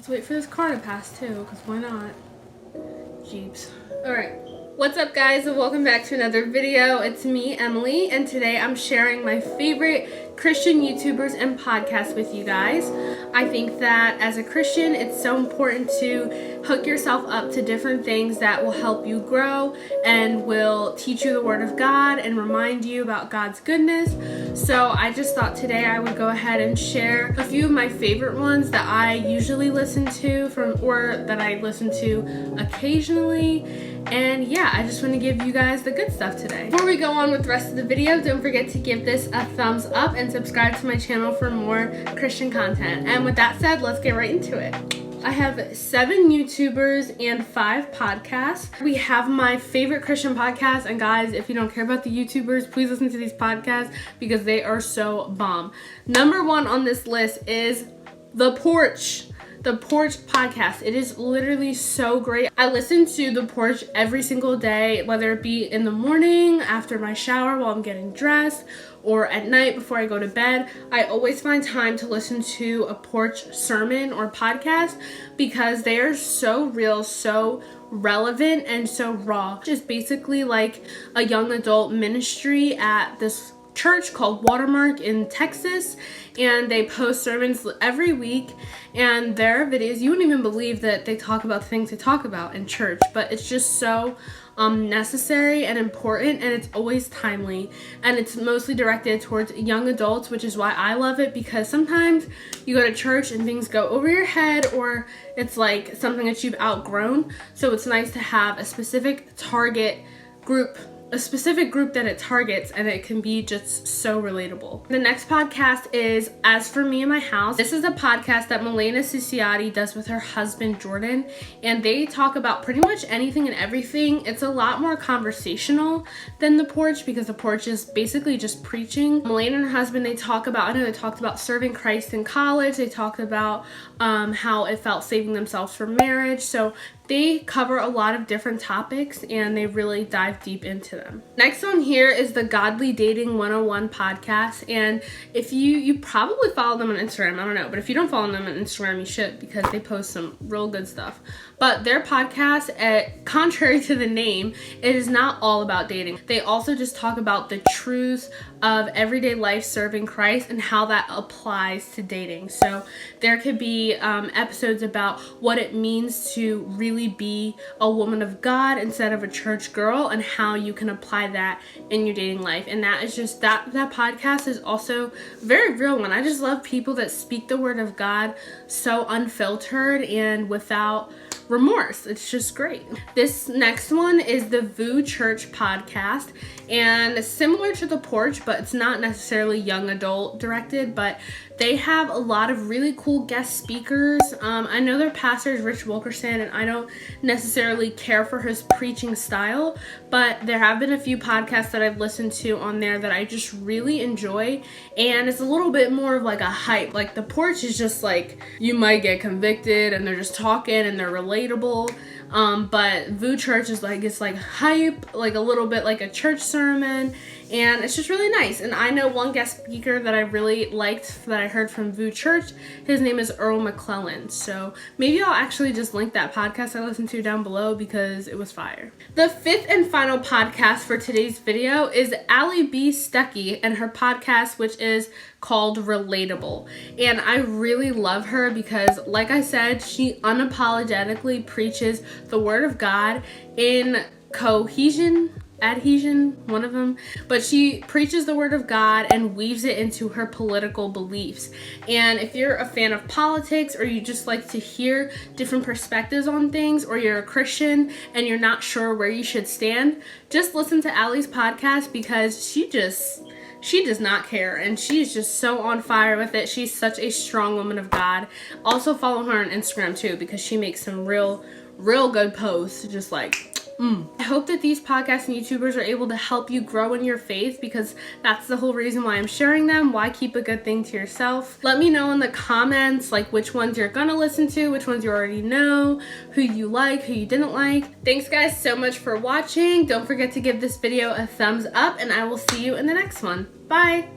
Let's wait for this car to pass too, because why not? Jeeps. Alright. What's up, guys, and welcome back to another video. It's me, Emily, and today I'm sharing my favorite Christian YouTubers and podcasts with you guys. I think that as a Christian, it's so important to hook yourself up to different things that will help you grow and will teach you the Word of God and remind you about God's goodness. So I just thought today I would go ahead and share a few of my favorite ones that I usually listen to or that I listen to occasionally. And yeah, I just want to give you guys the good stuff today. Before we go on with the rest of the video, don't forget to give this a thumbs up and subscribe to my channel for more Christian content. And with that said, let's get right into it. I have 7 YouTubers and 5 podcasts. We have my favorite Christian podcasts, and guys, if you don't care about the YouTubers, please listen to these podcasts because they are so bomb. Number 1 on this list is The Porch. The Porch podcast. It is literally so great. I listen to The Porch every single day, whether it be in the morning, after my shower, while I'm getting dressed, or at night before I go to bed. I always find time to listen to a Porch sermon or podcast because they are so real, so relevant, and so raw. It's basically like a young adult ministry at this church called Watermark in Texas, and they post sermons every week, and their videos, you wouldn't even believe that they talk about things they talk about in church, but it's just so necessary and important, and it's always timely, and it's mostly directed towards young adults, which is why I love it, because sometimes you go to church and things go over your head, or it's like something that you've outgrown, so it's nice to have a specific target group, a specific group that it targets, and it can be just so relatable. The next podcast is As For Me and My House. This is a podcast that Milena Ciciotti does with her husband Jordan, and they talk about pretty much anything and everything. It's a lot more conversational than The Porch because The Porch is basically just preaching. Milena and her husband, they talked about serving Christ in college. They talked about how it felt saving themselves from marriage. So they cover a lot of different topics, and they really dive deep into them. Next on here is the Godly Dating 101 podcast, and if you probably follow them on Instagram, I don't know, but if you don't follow them on Instagram, you should, because they post some real good stuff. But their podcast, contrary to the name, it is not all about dating. They also just talk about the truths of everyday life serving Christ and how that applies to dating. So there could be episodes about what it means to really be a woman of God instead of a church girl, and how you can apply that in your dating life. And that is just that podcast is also a very real one. I just love people that speak the word of God so unfiltered and without remorse. It's just great. This next one is the VOO Church podcast, and similar to The Porch, but it's not necessarily young adult directed, but they have a lot of really cool guest speakers. I know their pastor is Rich Wilkerson, and I don't necessarily care for his preaching style, but there have been a few podcasts that I've listened to on there that I just really enjoy, and it's a little bit more of like a hype. Like The Porch is just like, you might get convicted, and they're just talking, and they're relatable. But VOO Church is like, it's like hype, like a little bit like a church sermon, and it's just really nice. And I know one guest speaker that I really liked that I heard from VOO Church. His name is Earl McClellan. So maybe I'll actually just link that podcast I listened to down below because it was fire. The 5th and final podcast for today's video is Allie B. Stuckey and her podcast, which is called Relatable. And I really love her because, like I said, she unapologetically preaches the word of God in adhesion, one of them, but she preaches the word of God and weaves it into her political beliefs. And if you're a fan of politics, or you just like to hear different perspectives on things, or you're a Christian and you're not sure where you should stand, just listen to Allie's podcast because she does not care, and she's just so on fire with it. She's such a strong woman of God. Also follow her on Instagram too, because she makes some real good posts, just like I hope that these podcasts and YouTubers are able to help you grow in your faith, because that's the whole reason why I'm sharing them. Why keep a good thing to yourself? Let me know in the comments like which ones you're gonna listen to, which ones you already know, who you like, who you didn't like. Thanks guys so much for watching. Don't forget to give this video a thumbs up, and I will see you in the next one. Bye!